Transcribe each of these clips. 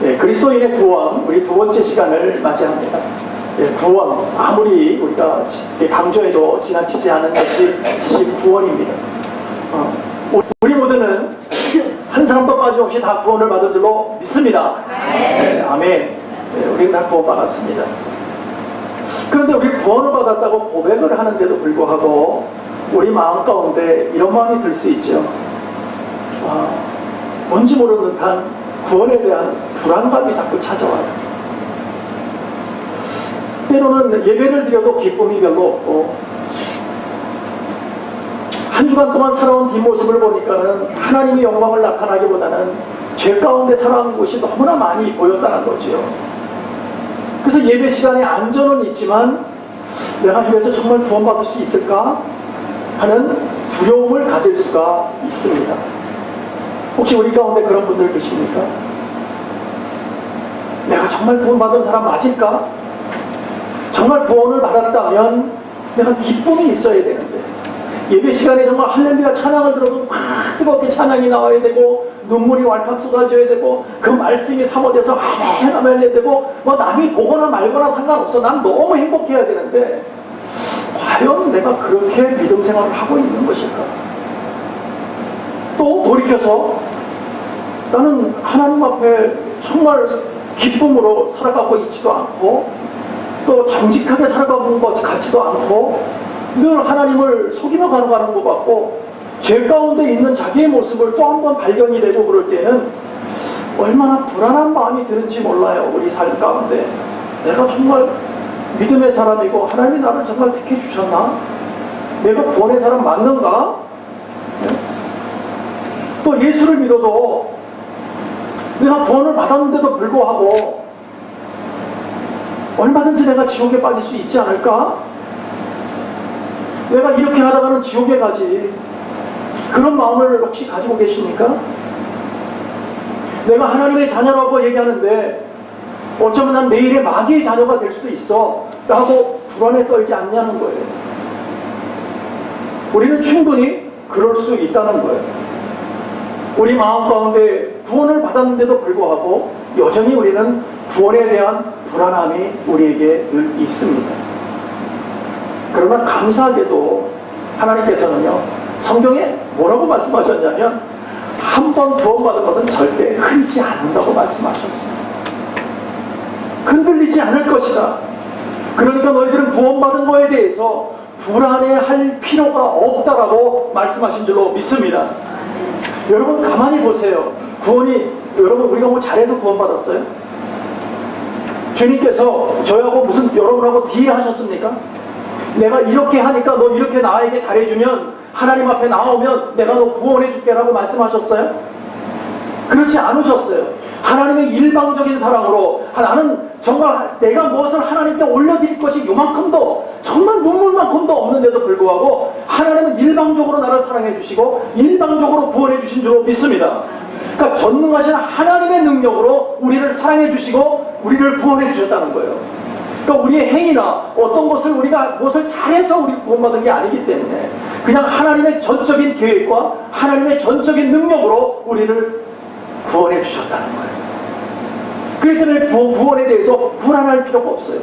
그리스도인의 구원, 우리 두 번째 시간을 맞이합니다. 구원, 아무리 우리가 강조해도 지나치지 않은 것이 사실 구원입니다. 우리 모두는 한 사람도 빠짐없이 다 구원을 받은 줄로 믿습니다. 아멘. 우리는 다 구원받았습니다. 그런데 우리 구원을 받았다고 고백을 하는데도 불구하고 우리 마음 가운데 이런 마음이 들 수 있죠. 뭔지 모르는 듯한 구원에 대한 불안감이 자꾸 찾아와요. 때로는 예배를 드려도 기쁨이 별로 없고, 한 주간 동안 살아온 뒷모습을 보니까는 하나님의 영광을 나타나기보다는 죄 가운데 살아온 곳이 너무나 많이 보였다는 거지요. 그래서 예배 시간에 안전은 있지만 내가 여기서 정말 구원받을 수 있을까 하는 두려움을 가질 수가 있습니다. 혹시 우리 가운데 그런 분들 계십니까? 내가 정말 구원받은 사람 맞을까? 정말 구원을 받았다면 내가 기쁨이 있어야 되는데, 예배 시간에 정말 할렐루야 찬양을 들어도 막 뜨겁게 찬양이 나와야 되고, 눈물이 왈칵 쏟아져야 되고, 그 말씀이 사모돼서 아멘 아멘 해야 되고, 뭐 남이 보거나 말거나 상관없어. 난 너무 행복해야 되는데 과연 내가 그렇게 믿음 생활을 하고 있는 것일까? 또 돌이켜서 나는 하나님 앞에 정말 기쁨으로 살아가고 있지도 않고, 또 정직하게 살아가는 것 같지도 않고, 늘 하나님을 속이며 가는 것 같고, 죄 가운데 있는 자기의 모습을 또 한 번 발견이 되고 그럴 때는 얼마나 불안한 마음이 드는지 몰라요. 우리 삶 가운데 내가 정말 믿음의 사람이고 하나님이 나를 정말 택해 주셨나? 내가 구원의 사람 맞는가? 또 예수를 믿어도 내가 구원을 받았는데도 불구하고 얼마든지 내가 지옥에 빠질 수 있지 않을까? 내가 이렇게 하다가는 지옥에 가지. 그런 마음을 혹시 가지고 계십니까? 내가 하나님의 자녀라고 얘기하는데 어쩌면 난 내일의 마귀의 자녀가 될 수도 있어 라고 불안에 떨지 않냐는 거예요. 우리는 충분히 그럴 수 있다는 거예요. 우리 마음 가운데 구원을 받았는데도 불구하고 여전히 우리는 구원에 대한 불안함이 우리에게 늘 있습니다. 그러나 감사하게도 하나님께서는요, 성경에 뭐라고 말씀하셨냐면 한 번 구원받은 것은 절대 흔들리지 않는다고 말씀하셨어요. 흔들리지 않을 것이다. 그러니까 너희들은 구원받은 거에 대해서 불안해할 필요가 없다라고 말씀하신 줄로 믿습니다. 여러분 가만히 보세요. 여러분 우리가 뭐 잘해서 구원받았어요? 주님께서 저하고 무슨 여러분하고 딜하셨습니까? 내가 이렇게 하니까 너 이렇게 나에게 잘해주면, 하나님 앞에 나오면 내가 너 구원해줄게 라고 말씀하셨어요? 그렇지 않으셨어요. 하나님의 일방적인 사랑으로 나는 정말 내가 무엇을 하나님께 올려드릴 것이 요만큼도, 정말 눈물만큼도 없는데도 불구하고 하나님은 일방적으로 나를 사랑해 주시고 일방적으로 구원해 주신 줄로 믿습니다. 그러니까 전능하신 하나님의 능력으로 우리를 사랑해 주시고 우리를 구원해 주셨다는 거예요. 그러니까 우리의 행위나 어떤 것을 우리가 무엇을 잘해서 우리 구원받은 게 아니기 때문에 그냥 하나님의 전적인 계획과 하나님의 전적인 능력으로 우리를 구원해 주셨다는 거예요. 그렇기 때문에 구원에 대해서 불안할 필요가 없어요.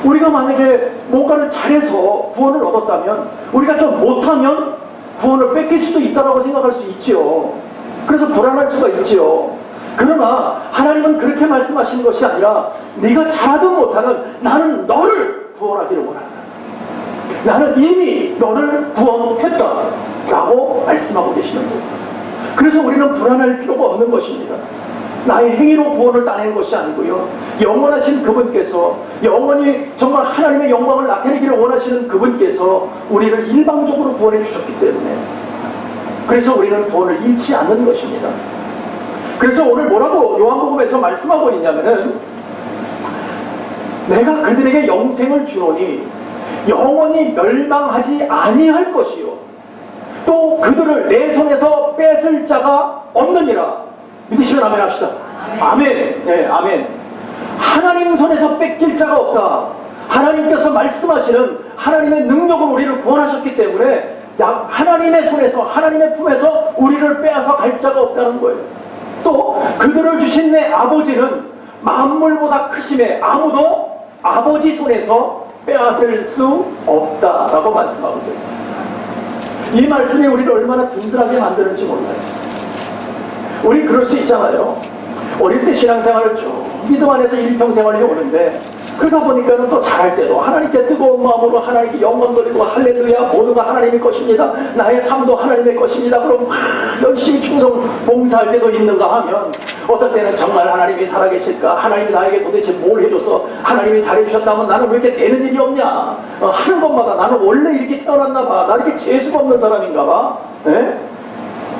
우리가 만약에 뭔가를 잘해서 구원을 얻었다면, 우리가 좀 못하면 구원을 뺏길 수도 있다고 생각할 수 있지요. 그래서 불안할 수가 있지요. 그러나 하나님은 그렇게 말씀하시는 것이 아니라 네가 잘하든 못하든 나는 너를 구원하기를 원한다. 나는 이미 너를 구원했다 라고 말씀하고 계시는 거예요. 그래서 우리는 불안할 필요가 없는 것입니다. 나의 행위로 구원을 따내는 것이 아니고요, 영원하신 그분께서, 영원히 정말 하나님의 영광을 나타내기를 원하시는 그분께서 우리를 일방적으로 구원해 주셨기 때문에, 그래서 우리는 구원을 잃지 않는 것입니다. 그래서 오늘 뭐라고 요한복음에서 말씀하고 있냐면은, 내가 그들에게 영생을 주노니 영원히 멸망하지 아니할 것이요 또 그들을 내 손에서 뺏을 자가 없느니라. 믿으시면 아멘 합시다. 아멘. 네, 아멘. 하나님 손에서 뺏길 자가 없다. 하나님께서 말씀하시는 하나님의 능력으로 우리를 구원하셨기 때문에 하나님의 손에서, 하나님의 품에서 우리를 빼앗아 갈 자가 없다는 거예요. 또 또 그들을 주신 내 아버지는 만물보다 크심에 아무도 아버지 손에서 빼앗을 수 없다라고 말씀하고 있습니다. 이 말씀이 우리를 얼마나 든든하게 만드는지 몰라요. 우리 그럴 수 있잖아요. 어릴 때 신앙생활을 쭉 믿음 안에서 일평생활을 해오는데 그러다 보니까는 또 잘할 때도 하나님께 뜨거운 마음으로 하나님께 영광 돌리고 할렐루야 모두가 하나님의 것입니다. 나의 삶도 하나님의 것입니다. 그럼 막 열심히 충성 봉사할 때도 있는가 하면 어떨 때는 정말 하나님이 살아계실까? 하나님이 나에게 도대체 뭘 해줘서 하나님이 잘해주셨다면 나는 왜 이렇게 되는 일이 없냐? 하는 것마다 나는 원래 이렇게 태어났나 봐. 나 이렇게 재수가 없는 사람인가 봐. 네?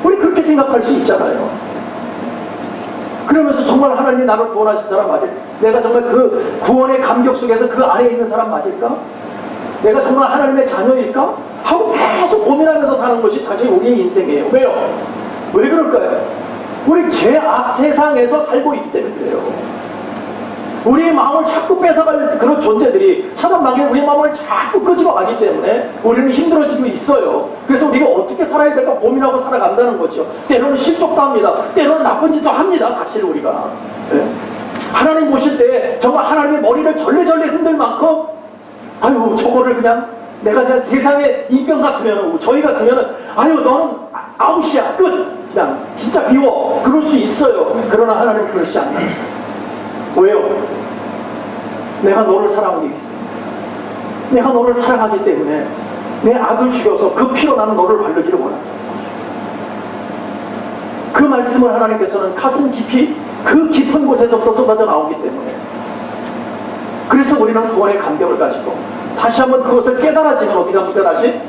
우리 그렇게 생각할 수 있잖아요. 그러면서 정말 하나님이 나를 구원하신 사람 맞을까? 내가 정말 그 구원의 감격 속에서 그 안에 있는 사람 맞을까? 내가 정말 하나님의 자녀일까? 하고 계속 고민하면서 사는 것이 사실 우리의 인생이에요. 왜요? 왜 그럴까요? 우리 죄악 세상에서 살고 있기 때문에 그래요. 우리의 마음을 자꾸 뺏어갈 그런 존재들이 사단 마귀는 우리의 마음을 자꾸 끄집어 가기 때문에 우리는 힘들어지고 있어요. 그래서 우리가 어떻게 살아야 될까 고민하고 살아간다는 거죠. 때로는 실족도 합니다. 때로는 나쁜 짓도 합니다. 사실 우리가. 네? 하나님 보실 때 정말 하나님의 머리를 절레절레 흔들 만큼 아유 저거를 그냥 내가 그냥 세상의 인간 같으면 저희 같으면 아유 너는 아웃이야 끝 그냥 진짜 비워 그럴 수 있어요. 그러나 하나님은 그러시 않나요? 왜요? 내가 너를 사랑하기 때문에 내가 너를 사랑하기 때문에 내 아들 죽여서 그 피로 나는 너를 바르기를 원한다. 그 말씀을 하나님께서는 가슴 깊이 그 깊은 곳에서부터 쏟아져 나오기 때문에 그래서 우리는 구원의 감격을 가지고 다시 한번 그것을 깨달아지면 어떻게 합니까? 다시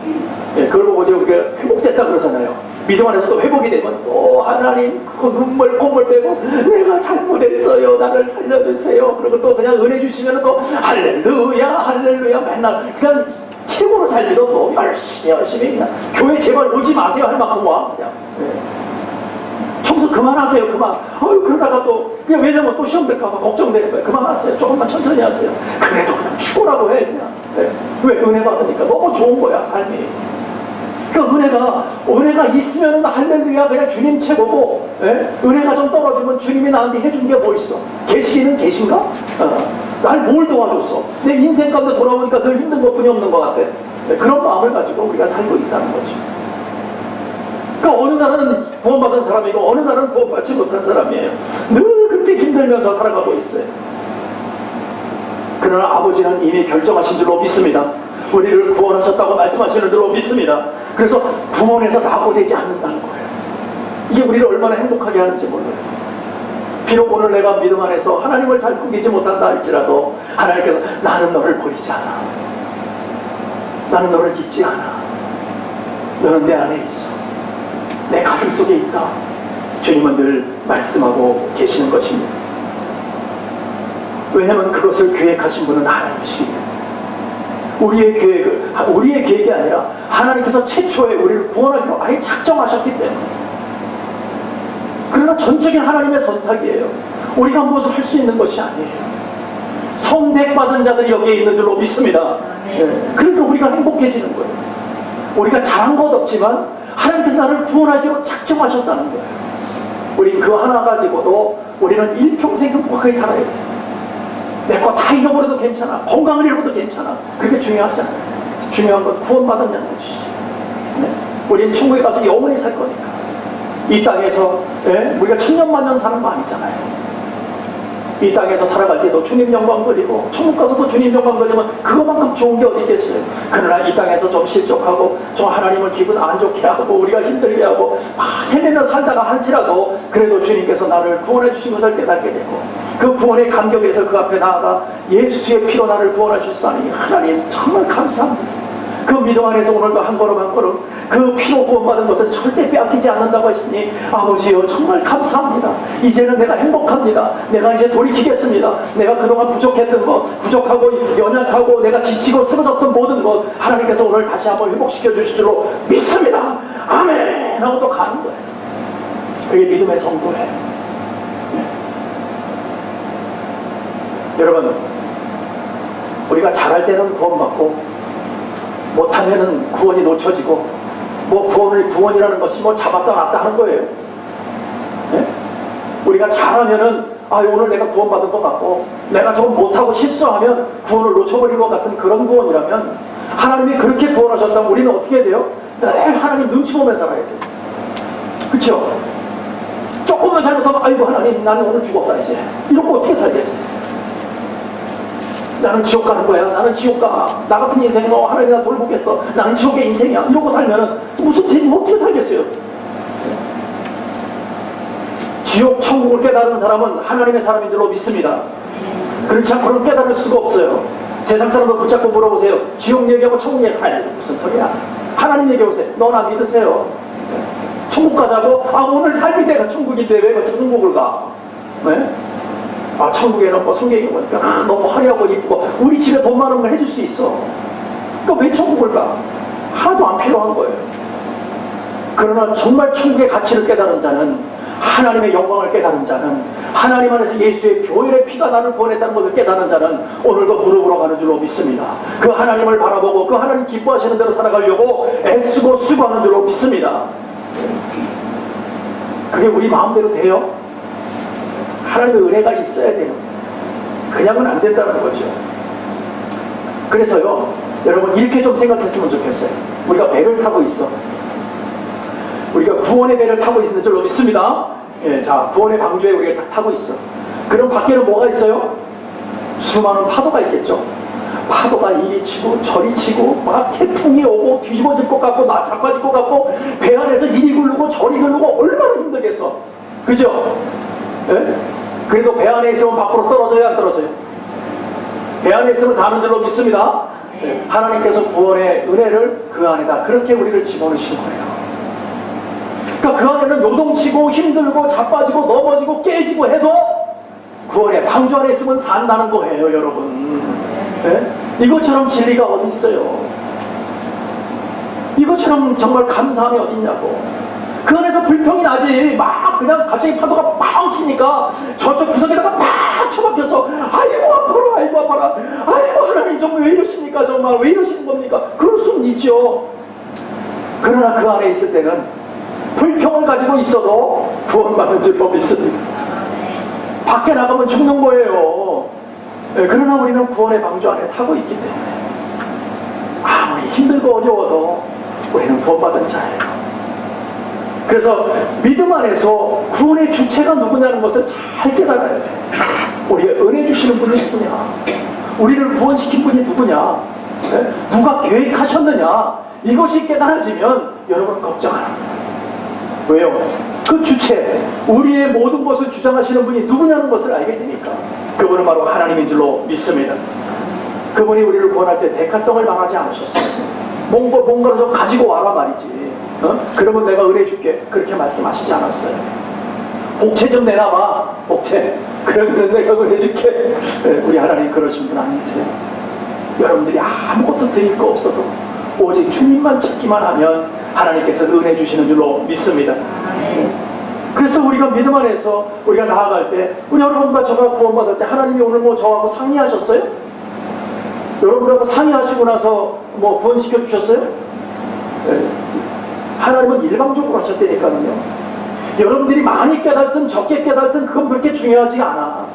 그걸 보고 우리가 회복됐다 그러잖아요. 믿음 안에서 또 회복이 되면 또 하나님 그 눈물 콧물 빼고 내가 잘못했어요 나를 살려주세요. 그리고 또 그냥 은혜 주시면 또 할렐루야 할렐루야 맨날 그냥 최고로 잘 믿어 또 열심히 그냥 교회 제발 오지 마세요 할 만큼 와 그냥 청소 그만하세요 그만. 그러다가 또 그냥 왜냐면 또 시험 될까봐 걱정되는 거예요. 그만하세요. 조금만 천천히 하세요. 그래도 그냥 죽으라고 해 그냥. 왜? 은혜 받으니까 너무 좋은 거야 삶이. 그러니까 은혜가 있으면 할렐루야 그냥 주님 최고고 은혜가 좀 떨어지면 주님이 나한테 해준 게 뭐 있어? 계시기는 계신가? 날 뭘 도와줬어? 내 인생 가운데 돌아보니까 늘 힘든 것뿐이 없는 것 같아. 그런 마음을 가지고 우리가 살고 있다는 거죠. 그러니까 어느 날은 구원받은 사람이고 어느 날은 구원받지 못한 사람이에요. 늘 그렇게 힘들면서 살아가고 있어요. 그러나 아버지는 이미 결정하신 줄로 믿습니다. 우리를 구원하셨다고 말씀하시는 줄로 믿습니다. 그래서 구원에서 낙오되지 않는다는 거예요. 이게 우리를 얼마나 행복하게 하는지 몰라요. 비록 오늘 내가 믿음 안에서 하나님을 잘 섬기지 못한다 할지라도 하나님께서 나는 너를 버리지 않아. 나는 너를 잊지 않아. 너는 내 안에 있어. 내 가슴 속에 있다. 주님은 늘 말씀하고 계시는 것입니다. 왜냐하면 그것을 계획하신 분은 하나님이시기 우리의 계획이 아니라 하나님께서 최초에 우리를 구원하기로 아예 작정하셨기 때문에. 그러나 전적인 하나님의 선택이에요. 우리가 무엇을 할 수 있는 것이 아니에요. 선택받은 자들이 여기에 있는 줄로 믿습니다. 그러니까 우리가 행복해지는 거예요. 우리가 잘한 것 없지만 하나님께서 나를 구원하기로 작정하셨다는 거예요. 우린 그 하나 가지고도 우리는 일평생 행복하게 살아야 돼요. 내 거 다 잃어버려도 괜찮아. 건강을 잃어버려도 괜찮아. 그게 중요하지 않아요. 중요한 건 구원받았냐는 것이지. 우리는 천국에 가서 영원히 살 거니까. 이 땅에서 우리가 천년만년 사는 거 아니잖아요. 이 땅에서 살아갈 때도 주님 영광 돌리고 천국 가서도 주님 영광 돌리면 그거만큼 좋은 게 어디 있겠어요. 그러나 이 땅에서 좀 실족하고 좀 하나님을 기분 안 좋게 하고 우리가 힘들게 하고 헤매며 살다가 할지라도 그래도 주님께서 나를 구원해 주신 것을 깨닫게 되고 그 구원의 감격에서 그 앞에 나아가 예수의 피로 나를 구원해 주시다니 하나님 정말 감사합니다. 그 믿음 안에서 오늘도 한 걸음 한 걸음 그 피로 구원받은 것은 절대 빼앗기지 않는다고 했으니 아버지여 정말 감사합니다. 이제는 내가 행복합니다. 내가 이제 돌이키겠습니다. 내가 그동안 부족했던 것, 부족하고 연약하고 내가 지치고 쓰러졌던 모든 것 하나님께서 오늘 다시 한번 회복시켜 주실 줄로 믿습니다. 아멘 하고 또 가는 거예요. 그게 믿음의 성도예요. 여러분 우리가 잘할 때는 구원받고 못하면은 구원이 놓쳐지고 구원이라는 것이 잡았다 놨다 하는 거예요. 네? 우리가 잘하면은 오늘 내가 구원받은 것 같고, 내가 좀 못하고 실수하면 구원을 놓쳐버릴 것 같은 그런 구원이라면, 하나님이 그렇게 구원하셨다면 우리는 어떻게 해야 돼요? 늘 하나님 눈치 보며 살아야 돼요. 그렇죠? 조금만 잘못하면 아이고 하나님 나는 오늘 죽었다 이제 이러고 어떻게 살겠어요? 나는 지옥 가는 거야. 나는 지옥 가. 나 같은 인생 하나님이 나 돌보겠어. 나는 지옥의 인생이야. 이러고 살면은 무슨 재미 어떻게 살겠어요? 지옥 천국을 깨달은 사람은 하나님의 사람인 줄로 믿습니다. 그렇지 않고는 깨달을 수가 없어요. 세상 사람들 붙잡고 물어보세요. 지옥 얘기하고 천국 얘기하고 무슨 소리야? 하나님 얘기해보세요. 너나 믿으세요. 천국 가자고? 오늘 삶이 내가 천국인데 왜 천국을 가? 네? 천국에는 뭐 성경에 보니까 너무 화려하고 이쁘고 우리 집에 돈 많은 걸 해줄 수 있어. 그러니까 왜 천국을 가? 하나도 안 필요한 거예요. 그러나 정말 천국의 가치를 깨달은 자는, 하나님의 영광을 깨달은 자는, 하나님 안에서 예수의 보혈의 피가 나를 구원했다는 것을 깨달은 자는 오늘도 무릎으로 가는 줄로 믿습니다. 그 하나님을 바라보고 그 하나님 기뻐하시는 대로 살아가려고 애쓰고 수고하는 줄로 믿습니다. 그게 우리 마음대로 돼요? 하나님의 은혜가 있어야 돼요. 그냥은 안 된다는 거죠. 그래서요, 여러분 이렇게 좀 생각했으면 좋겠어요. 우리가 배를 타고 있어. 우리가 구원의 배를 타고 있는 줄로 믿습니다. 자, 구원의 방주에 우리가 딱 타고 있어. 그럼 밖에는 뭐가 있어요? 수많은 파도가 있겠죠. 파도가 이리 치고 저리 치고 막 태풍이 오고 뒤집어질 것 같고 나 자빠질 것 같고 배 안에서 이리 굴르고 저리 굴르고 얼마나 힘들겠어. 그죠? 예? 그래도 배 안에 있으면 밖으로 떨어져요, 안 떨어져요? 배 안에 있으면 사는 줄로 믿습니다. 하나님께서 구원의 은혜를 그 안에다 그렇게 우리를 집어넣으신 거예요. 그러니까 그 안에는 요동치고 힘들고 자빠지고 넘어지고 깨지고 해도 구원의 방주 안에 있으면 산다는 거예요, 여러분. 네? 이것처럼 진리가 어디 있어요? 이것처럼 정말 감사함이 어디 있냐고. 그 안에서 불평이 나지. 막 그냥 갑자기 파도가 팡 치니까 저쪽 구석에다가 팍 처박혀서 아이고 아파라 아이고 아파라 아이고 하나님 정말 왜 이러십니까? 정말 왜 이러시는 겁니까? 그럴 수는 있죠. 그러나 그 안에 있을 때는 불평을 가지고 있어도 구원받는 줄로 믿습니다. 밖에 나가면 죽는 거예요. 그러나 우리는 구원의 방주 안에 타고 있기 때문에 아무리 힘들고 어려워도 우리는 구원받은 자예요. 그래서 믿음 안에서 구원의 주체가 누구냐는 것을 잘 깨달아야 돼. 우리가 은혜 주시는 분이 누구냐, 우리를 구원시킨 분이 누구냐, 누가 계획하셨느냐, 이것이 깨달아지면 여러분 걱정 안 합니다. 왜요? 그 주체, 우리의 모든 것을 주장하시는 분이 누구냐는 것을 알게 되니까. 그분은 바로 하나님인 줄로 믿습니다. 그분이 우리를 구원할 때 대가성을 말하지 않으셨어요. 뭔가를 좀 가지고 와라 말이지. 그러면 내가 은혜 줄게, 그렇게 말씀하시지 않았어요. 복채 좀 내놔봐, 복채. 그러면 내가 은혜 줄게. 우리 하나님 그러신 분 아니세요? 여러분들이 아무것도 드릴 거 없어도 오직 주님만 찾기만 하면 하나님께서 은혜 주시는 줄로 믿습니다. 그래서 우리가 믿음 안에서 우리가 나아갈 때, 우리 여러분과 저가 구원받을 때 하나님이 오늘 뭐 저하고 상의하셨어요? 여러분하고 상의하시고 나서 뭐 구원시켜 주셨어요? 하나님은 일방적으로 하셨다니까요. 여러분들이 많이 깨달든 적게 깨달든 그건 그렇게 중요하지 않아.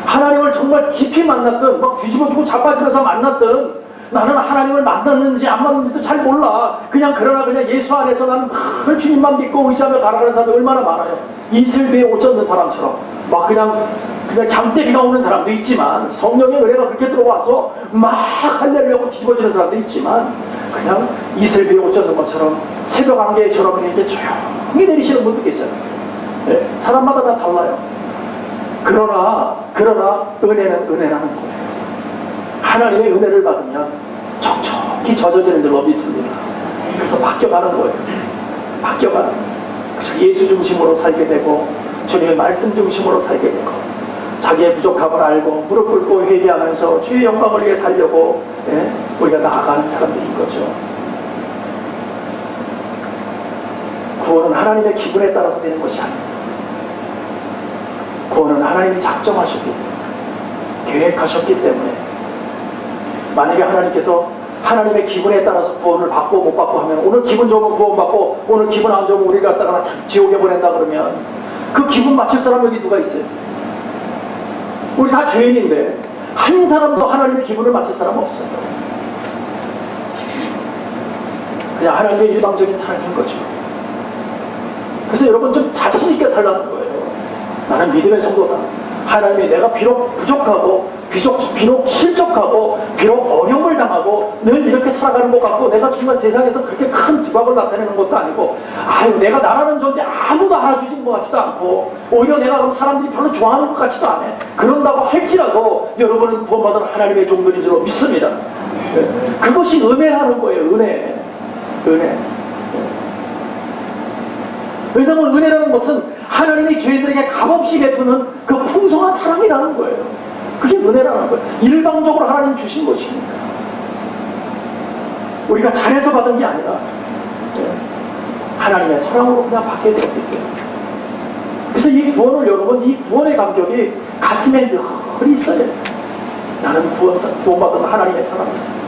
하나님을 정말 깊이 만났든 막 뒤집어지고 자빠지면서 만났든 나는 하나님을 만났는지 안 만났는지도 잘 몰라. 그러나 예수 안에서 나는 늘 주님만 믿고 의지하며 가라는 사람이 얼마나 많아요. 이슬비에 옷 젖는 사람처럼 막 그냥 장대비가 오는 사람도 있지만, 성령의 은혜가 그렇게 들어와서 막 할렐루야고 뒤집어지는 사람도 있지만, 그냥 이슬비에 옷 젖는 것처럼 새벽 안개처럼 이렇게 조용히 내리시는 분도 계세요. 사람마다 다 달라요. 그러나 은혜는 은혜라는 거예요. 하나님의 은혜를 받으면 촉촉히 젖어지는 줄로 믿습니다. 그래서 바뀌어가는 거예요. 바뀌어가는 거예요. 예수 중심으로 살게 되고 주님의 말씀 중심으로 살게 되고 자기의 부족함을 알고 무릎 꿇고 회개하면서 주의 영광을 위해 살려고 우리가 나아가는 사람들인 거죠. 구원은 하나님의 기분에 따라서 되는 것이 아닙니다. 구원은 하나님이 작정하셨기 때문에, 계획하셨기 때문에, 만약에 하나님께서 하나님의 기분에 따라서 구원을 받고 못 받고 하면, 오늘 기분 좋으면 구원 받고 오늘 기분 안 좋으면 우리 갖다가 지옥에 보낸다 그러면 그 기분 맞출 사람 여기 누가 있어요? 우리 다 죄인인데 한 사람도 하나님의 기분을 맞출 사람 없어요. 그냥 하나님의 일방적인 사랑인 거죠. 그래서 여러분 좀 자신 있게 살라는 거예요. 나는 믿음의 성도다. 하나님이 내가 비록 부족하고 비록 실족하고 비록 어려움을 당하고 늘 이렇게 살아가는 것 같고 내가 정말 세상에서 그렇게 큰 두각을 나타내는 것도 아니고 아유 내가 나라는 존재 아무도 알아주진 것 같지도 않고 오히려 내가 그럼 사람들이 별로 좋아하는 것 같지도 않아. 그런다고 할지라도 여러분은 구원받은 하나님의 종들인 줄로 믿습니다. 그것이 은혜라는 거예요. 은혜. 왜냐하면 은혜라는 것은 하나님이 죄인들에게 값없이 베푸는 그 풍성한 사랑이라는 거예요. 그게 은혜라는 거예요. 일방적으로 하나님 주신 것입니다. 우리가 잘해서 받은 게 아니라 하나님의 사랑으로 그냥 받게 되었기 때문에. 그래서 이 구원을 여러분, 이 구원의 감격이 가슴에 늘 있어야 돼요. 나는 구원받은 하나님의 사랑입니다.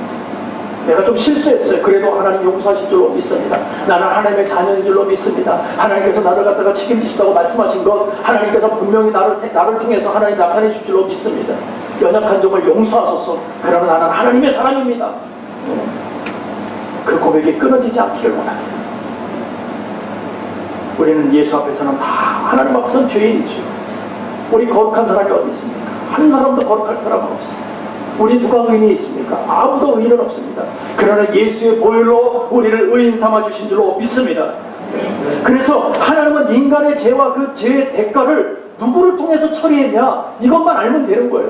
내가 좀 실수했어요. 그래도 하나님 용서하실 줄로 믿습니다. 나는 하나님의 자녀인 줄로 믿습니다. 하나님께서 나를 갖다가 책임지시다고 말씀하신 것 하나님께서 분명히 나를 통해서 하나님 나타내 주실 줄로 믿습니다. 연약한 점을 용서하소서. 그러나 나는 하나님의 사랑입니다. 그 고백이 끊어지지 않기를 원합니다. 우리는 예수 앞에서는 다 하나님 앞에서는 죄인이죠. 우리 거룩한 사람이 어디 있습니까? 한 사람도 거룩할 사람은 없습니다. 우리 누가 의인이 있습니까? 아무도 의인은 없습니다. 그러나 예수의 보혈로 우리를 의인 삼아 주신 줄로 믿습니다. 그래서 하나님은 인간의 죄와 그 죄의 대가를 누구를 통해서 처리했냐 이것만 알면 되는 거예요.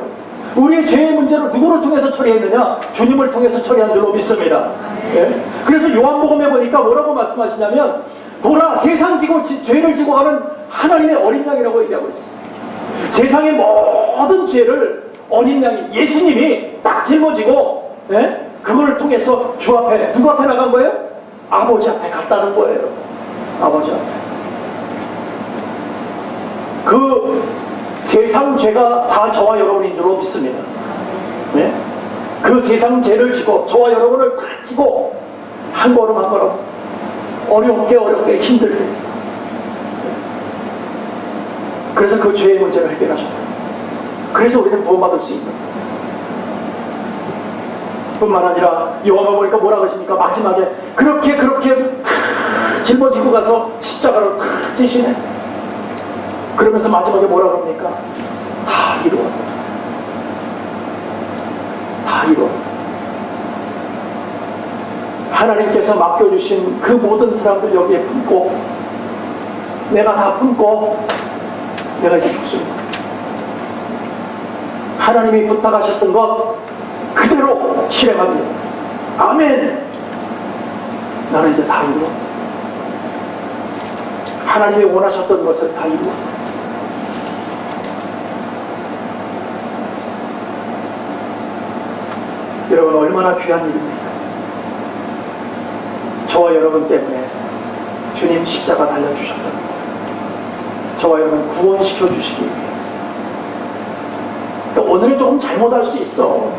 우리의 죄의 문제를 누구를 통해서 처리했느냐? 주님을 통해서 처리한 줄로 믿습니다. 그래서 요한복음에 보니까 뭐라고 말씀하시냐면 보라 세상 지고 죄를 지고 가는 하나님의 어린 양이라고 얘기하고 있어요. 세상의 모든 죄를 어린 양이 예수님이 딱 짊어지고 그걸 통해서 주 앞에 누구 앞에 나간 거예요? 아버지 앞에 갔다는 거예요. 아버지 앞에. 그 세상 죄가 다 저와 여러분인 줄로 믿습니다. 그 세상 죄를 지고 저와 여러분을 다 지고 한 걸음 한 걸음 어렵게 힘들게 그래서 그 죄의 문제를 해결하셨다. 그래서 우리는 구원받을 수 있는 뿐만 아니라 요한복음 보니까 뭐라 그러십니까? 마지막에 그렇게 짊어지고 가서 십자가를 찌시네. 그러면서 마지막에 뭐라 그럽니까? 다 이루었다. 다 이루었다. 하나님께서 맡겨주신 그 모든 사람들 여기에 품고 내가 다 품고 내가 이제 죽습니다. 하나님이 부탁하셨던 것 그대로 실행합니다. 아멘. 나는 이제 다 이루어. 하나님이 원하셨던 것을 다 이루어. 여러분 얼마나 귀한 일입니까? 저와 여러분 때문에 주님 십자가 달려주셨다. 저와 여러분 구원시켜 주시기 위해서. 오늘은 조금 잘못할 수 있어.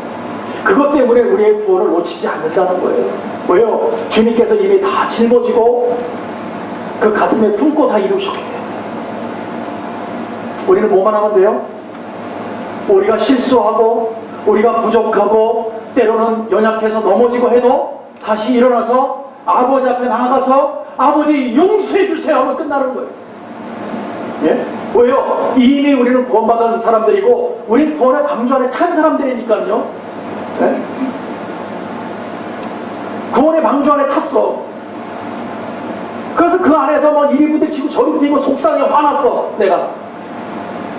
그것 때문에 우리의 구원을 놓치지 않는다는 거예요. 왜요? 주님께서 이미 다 짊어지고 그 가슴에 품고 다 이루셨기 때문에. 우리는 뭐만 하면 돼요? 우리가 실수하고 우리가 부족하고 때로는 연약해서 넘어지고 해도 다시 일어나서 아버지 앞에 나아가서 아버지 용서해 주세요 하면 끝나는 거예요. 예? 왜요? 이미 우리는 구원받은 사람들이고 우리 구원의 방주 안에 탄 사람들이니까요. 예? 구원의 방주 안에 탔어. 그래서 그 안에서 뭐 이리 부딪히고 저리 부딪히고 속상해 화났어. 내가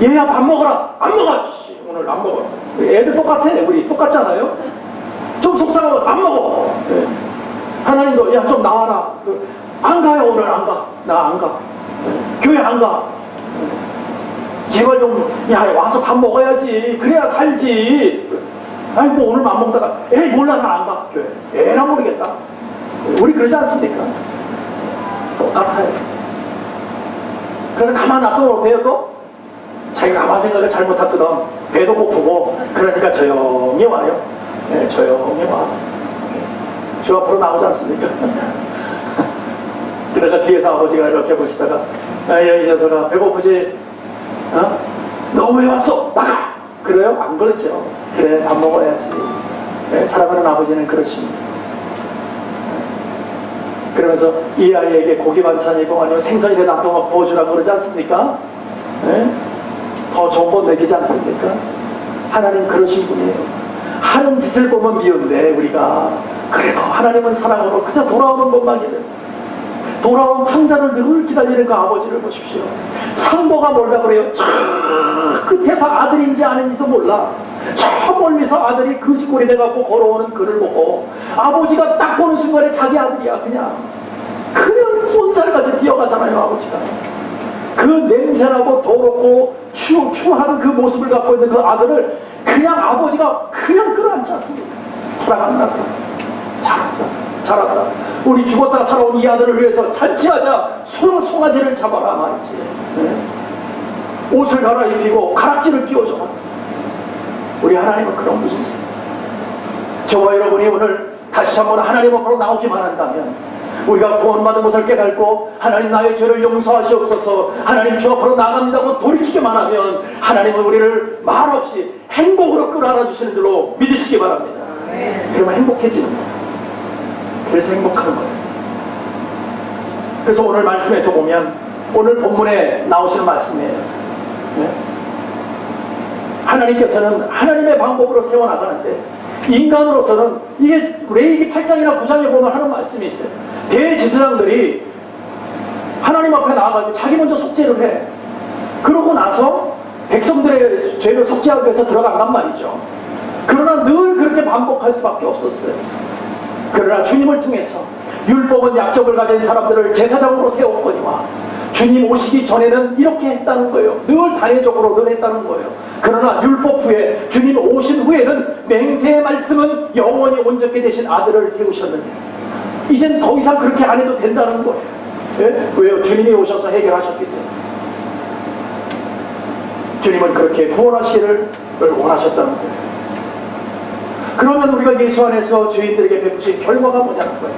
얘야 밥 먹어라. 안 먹어. 씨, 오늘 안 먹어. 애들 똑같아. 우리 똑같잖아요. 좀 속상하고 안 먹어. 예. 하나님도 야 좀 나와라. 안 가요. 오늘 안 가. 나 안 가. 교회 안 가. 제발 좀 야 와서 밥 먹어야지. 그래야 살지. 아니 뭐 오늘 안 먹다가 에이 몰라 나 안 가. 교회. 에라 모르겠다. 우리 그러지 않습니까? 똑같아요. 그래서 가만 놔두면 돼요 또? 자기가 아무 생각을 잘못했거든. 배도 고프고 그러니까 조용히 와요. 네, 조용히 와. 주 앞으로 나오지 않습니까? 그러다가 뒤에서 아버지가 이렇게 보시다가 야, 이 녀석아 배고프지? 어? 너 왜 왔어? 나가! 그래요? 안 그러죠. 그래 밥 먹어야지. 네, 사랑하는 아버지는 그러십니다. 그러면서 이 아이에게 고기 반찬이고 아니면 생선이라도 막 부어주라고 그러지 않습니까? 네? 더 좋은 거 먹이지 않습니까? 하나님 그러신 분이에요. 하는 짓을 보면 미운데 우리가 그래도 하나님은 사랑으로 그저 돌아오는 것만 기다려. 돌아온 탕자를 늘 기다리는 그 아버지를 보십시오. 상도가 몰라 그래요. 저 끝에서 아들인지 아닌지도 몰라. 저 멀리서 아들이 거지꼴이 돼갖고 걸어오는 그를 보고 아버지가 딱 보는 순간에 자기 아들이야. 그냥 쏜살같이 뛰어가잖아요. 아버지가 그 냄새나고 더럽고 추한 그 모습을 갖고 있는 그 아들을 그냥 아버지가 그냥 끌어안지 않습니까? 사랑하는 아들, 잘한다. 우리 죽었다 살아온 이 아들을 위해서 잔치하자. 송아지를 잡아라 말이지. 네? 옷을 갈아입히고 가락지를 끼워줘. 우리 하나님은 그런 분이 있어요. 저와 여러분이 오늘 다시 한번 하나님 앞으로 나오기만 한다면 우리가 구원받은 것을 깨닫고 하나님 나의 죄를 용서하시옵소서, 하나님 주 앞으로 나갑니다고 돌이키기만 하면 하나님은 우리를 말없이 행복으로 끌어안아 주시는 줄로 믿으시기 바랍니다. 그러면 행복해지는 거예요. 그래서 행복한 거예요. 그래서 오늘 말씀에서 보면 오늘 본문에 나오시는 말씀이에요. 네? 하나님께서는 하나님의 방법으로 세워나가는데 인간으로서는 이게 레위기 8장이나 9장에 보면 하는 말씀이 있어요. 대제사장들이 하나님 앞에 나아갈 때 자기 먼저 속죄를 해. 그러고 나서 백성들의 죄를 속죄하기 위해서 들어간단 말이죠. 그러나 늘 그렇게 반복할 수밖에 없었어요. 그러나 주님을 통해서 율법은 약점을 가진 사람들을 제사장으로 세웠거니와 주님 오시기 전에는 이렇게 했다는 거예요. 늘 단회적으로 늘 했다는 거예요. 그러나 율법 후에 주님 오신 후에는 맹세의 말씀은 영원히 온전케 되신 아들을 세우셨는데 이젠 더 이상 그렇게 안 해도 된다는 거예요. 예? 왜요? 주님이 오셔서 해결하셨기 때문에. 주님은 그렇게 구원하시기를 원하셨다는 거예요. 그러면 우리가 예수 안에서 죄인들에게 베푸신 결과가 뭐냐는 거예요.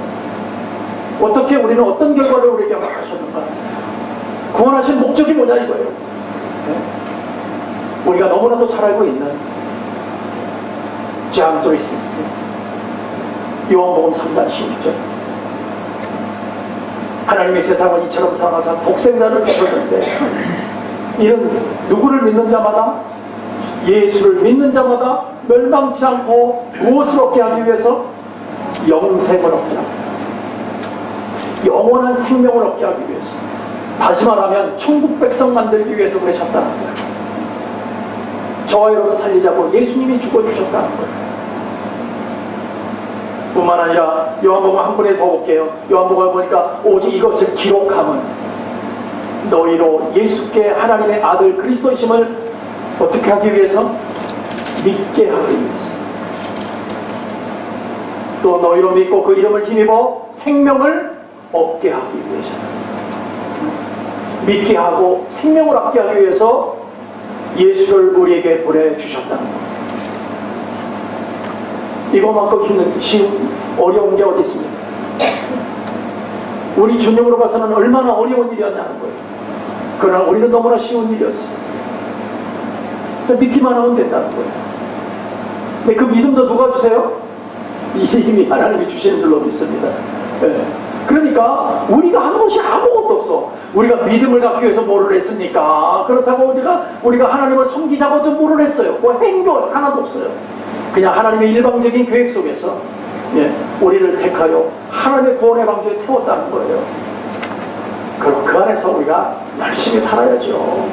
어떻게 우리는 어떤 결과를 우리에게 허락하셨는가? 구원하신 목적이 뭐냐 이거예요. 네? 우리가 너무나도 잘 알고 있는 존 드레이슨스틴 요한복음 3장 16절 하나님의 세상을 이처럼 사랑하사 독생자를 주셨는데 이는 누구를 믿는 자마다 예수를 믿는 자마다 멸망치 않고 무엇을 얻게 하기 위해서 영생을 얻게 하기 위해서 영원한 생명을 얻게 하기 위해서 다시 말하면 천국 백성 만들기 위해서 그러셨다는 거예요. 저와 여러분 살리자고 예수님이 죽어주셨다는 거예요. 뿐만 아니라 요한복음 한 분에 더 볼게요. 요한복음을 보니까 오직 이것을 기록함은 너희로 예수께 하나님의 아들 그리스도이심을 어떻게 하기 위해서? 믿게 하기 위해서. 또 너희로 믿고 그 이름을 힘입어 생명을 얻게 하기 위해서. 믿게 하고 생명을 얻게 하기 위해서 예수를 우리에게 보내주셨다는 거예요. 이거만큼 힘든, 쉬운, 어려운 게 어디 있습니까? 우리 주님으로 봐서는 얼마나 어려운 일이었냐는 거예요. 그러나 우리는 너무나 쉬운 일이었어요. 믿기만 하면 된다는 거예요. 근데 그 믿음도 누가 주세요? 이미 하나님이 주시는 줄로 믿습니다. 네. 그러니까 우리가 한 것이 아무것도 없어. 우리가 믿음을 갖기 위해서 뭐를 했습니까? 그렇다고 우리가 하나님을 섬기자고 좀 뭐를 했어요? 뭐 행동 하나도 없어요. 그냥 하나님의 일방적인 계획 속에서 우리를 택하여 하나님의 구원의 방주에 태웠다는 거예요. 그럼 그 안에서 우리가 열심히 살아야죠.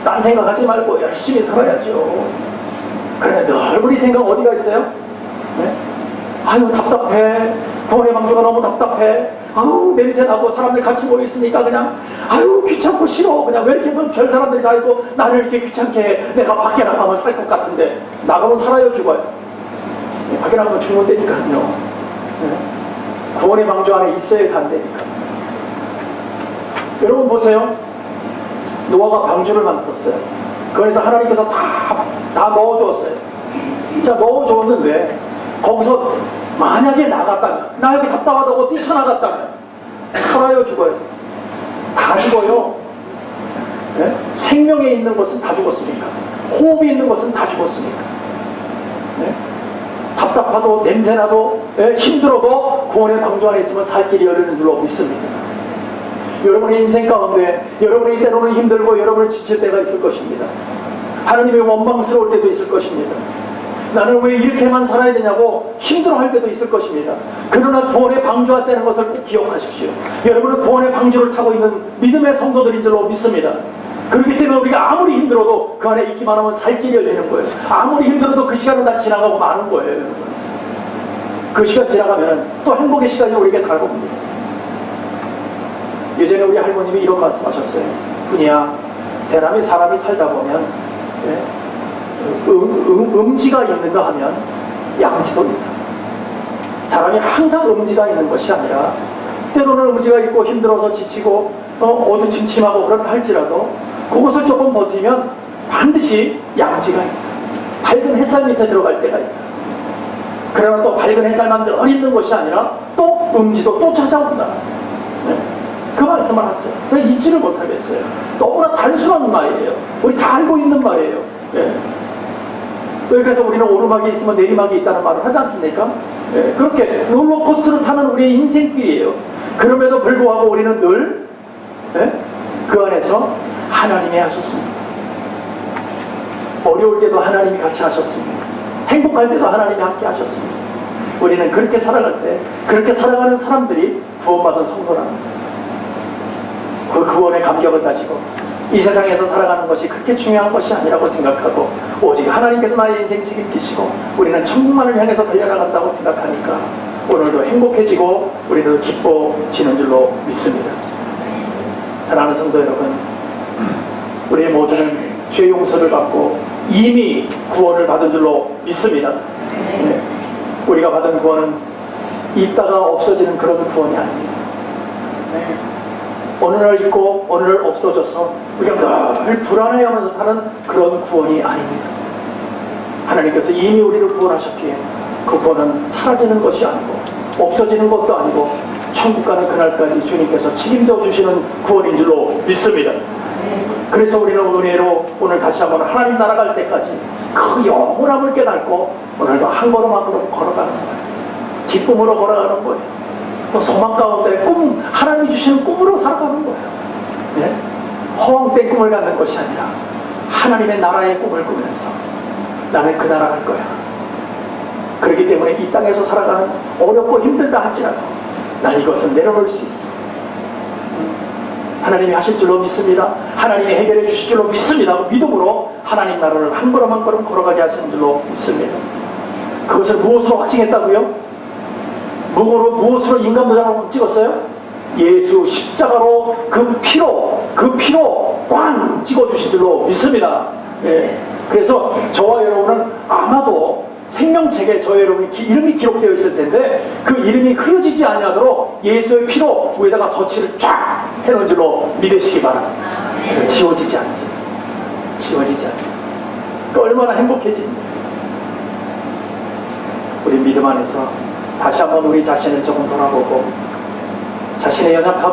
딴 생각하지 말고 열심히 살아야죠. 그래 늘 우리 생각 어디가 있어요? 아유 답답해. 구원의 방주가 너무 답답해. 아우 냄새나고 사람들 같이 모여있으니까 그냥 아유 귀찮고 싫어. 그냥 왜 이렇게 별 사람들이 다 있고 나를 이렇게 귀찮게 해. 내가 밖에 나가면 살 것 같은데 나가면 살아요 죽어요? 밖에 나가면 죽는다니까요. 구원의 방주 안에 있어야 산다니까. 여러분 보세요. 노아가 방주를 만들었어요. 그 안에서 하나님께서 다 넣어주었어요. 자 넣어주었는데 거기서 만약에 나갔다면 나 여기 답답하다고 뛰쳐나갔다면 살아요, 죽어요? 다 죽어요. 네? 생명에 있는 것은 다 죽었으니까. 호흡이 있는 것은 다 죽었으니까. 네? 답답하도 냄새나도 힘들어도 구원의 방주 안에 있으면 살 길이 열리는 줄로 믿습니다. 여러분의 인생 가운데 여러분이 때로는 힘들고 여러분이 지칠 때가 있을 것입니다. 하나님의 원망스러울 때도 있을 것입니다. 나는 왜 이렇게만 살아야 되냐고 힘들어할 때도 있을 것입니다. 그러나 구원의 방주 안다는 것을 꼭 기억하십시오. 여러분은 구원의 방주를 타고 있는 믿음의 성도들인 줄로 믿습니다. 그렇기 때문에 우리가 아무리 힘들어도 그 안에 있기만 하면 살 길이 열리는 거예요. 아무리 힘들어도 그 시간은 다 지나가고 마는 거예요. 그 시간 지나가면 또 행복의 시간이 우리에게 다가옵니다. 예전에 우리 할머님이 이런 말씀하셨어요. 훈이야, 사람이 살다 보면 음지가 있는가 하면 양지도 있다. 사람이 항상 음지가 있는 것이 아니라 때로는 음지가 있고 힘들어서 지치고 어두침침하고 그렇다 할지라도 그것을 조금 버티면 반드시 양지가 있다. 밝은 햇살 밑에 들어갈 때가 있다. 그러나 또 밝은 햇살만 늘 있는 것이 아니라 또 음지도 또 찾아온다. 그 말씀을 하세요. 그래서 잊지를 못하겠어요. 너무나 단순한 말이에요. 우리 다 알고 있는 말이에요. 그래서 우리는 오르막이 있으면 내리막이 있다는 말을 하지 않습니까? 그렇게 롤러코스터를 타는 우리의 인생길이에요. 그럼에도 불구하고 우리는 늘 그 안에서 하나님이 하셨습니다. 어려울 때도 하나님이 같이 하셨습니다. 행복할 때도 하나님이 함께 하셨습니다. 우리는 그렇게 살아갈 때 그렇게 살아가는 사람들이 구원받은 성도랍니다. 그 구원의 감격을 가지고 이 세상에서 살아가는 것이 그렇게 중요한 것이 아니라고 생각하고 오직 하나님께서 나의 인생 책임지시고 우리는 천국만을 향해서 달려나간다고 생각하니까 오늘도 행복해지고 우리도 기뻐지는 줄로 믿습니다. 사랑하는 성도 여러분, 우리 모두는 죄 용서를 받고 이미 구원을 받은 줄로 믿습니다. 우리가 받은 구원은 있다가 없어지는 그런 구원이 아닙니다. 어느 날 있고 어느 날 없어져서 우리가 늘 불안해하면서 사는 그런 구원이 아닙니다. 하나님께서 이미 우리를 구원하셨기에 그 구원은 사라지는 것이 아니고 없어지는 것도 아니고 천국 가는 그날까지 주님께서 책임져 주시는 구원인 줄로 믿습니다. 그래서 우리는 은혜로 오늘 다시 한번 하나님 나라 갈 때까지 그 영원함을 깨닫고 오늘도 한 걸음 한 걸음 걸어가는 거예요. 기쁨으로 걸어가는 거예요. 또 소망 가운데 하나님이 주시는 꿈으로 살아가는 거예요. 허황된 꿈을 갖는 것이 아니라 하나님의 나라의 꿈을 꾸면서 나는 그 나라 갈 거야. 그렇기 때문에 이 땅에서 살아가는 어렵고 힘들다 할지라도 나 이것은 내려놓을 수 있어. 하나님이 하실 줄로 믿습니다. 하나님이 해결해 주실 줄로 믿습니다. 믿음으로 하나님 나라를 한 걸음 한 걸음 걸어가게 하시는 줄로 믿습니다. 그것을 무엇으로 확증했다고요? 무엇으로 인간 모자로 찍었어요? 예수 십자가로 그 피로 꽝 찍어주신 줄로 믿습니다. 그래서 저와 여러분은 아마도 생명책에 저와 여러분의 이름이 기록되어 있을 텐데 그 이름이 흐려지지 아니하도록 예수의 피로 위에다가 덧칠을 쫙 해놓은 줄로 믿으시기 바랍니다. 지워지지 않습니다. 지워지지 않습니다. 얼마나 행복해집니다. 우리 믿음 안에서 다시 한번 우리 자신을 조금 돌아보고 자신의 연약한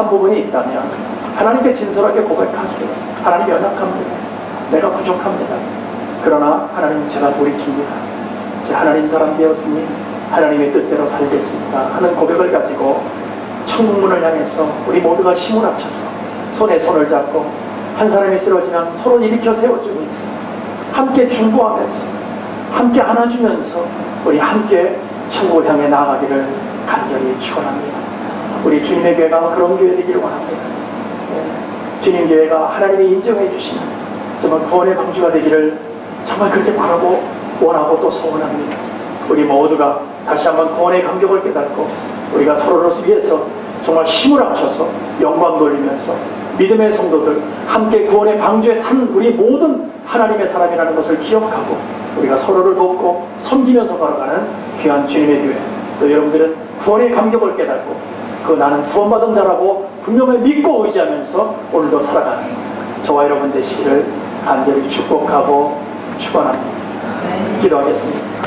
부분이 있다면 하나님께 진솔하게 고백하세요. 하나님 연약합니다. 내가 부족합니다. 그러나 하나님 제가 돌이킵니다. 제 하나님 사람 되었으니 하나님의 뜻대로 살겠습니다 하는 고백을 가지고 천국문을 향해서 우리 모두가 힘을 합쳐서 손에 손을 잡고 한 사람이 쓰러지면 서로 일으켜 세워주면서 함께 중보하면서 함께 안아주면서 우리 함께 천국을 향해 나아가기를 간절히 축원합니다. 우리 주님의 교회가 그런 교회 되기를 원합니다. 주님 교회가 하나님이 인정해 주시는 정말 구원의 방주가 되기를 정말 그렇게 바라고 원하고 또 소원합니다. 우리 모두가 다시 한번 구원의 감격을 깨닫고 우리가 서로를 위해서 정말 힘을 합쳐서 영광 돌리면서 믿음의 성도들 함께 구원의 방주에 탄 우리 모든 하나님의 사람이라는 것을 기억하고 우리가 서로를 돕고 섬기면서 걸어가는 귀한 주님의 교회, 또 여러분들은 구원의 감격을 깨닫고 그 나는 구원받은 자라고 분명히 믿고 의지하면서 오늘도 살아가는 저와 여러분 되시기를 간절히 축복하고 축원합니다. 기도하겠습니다.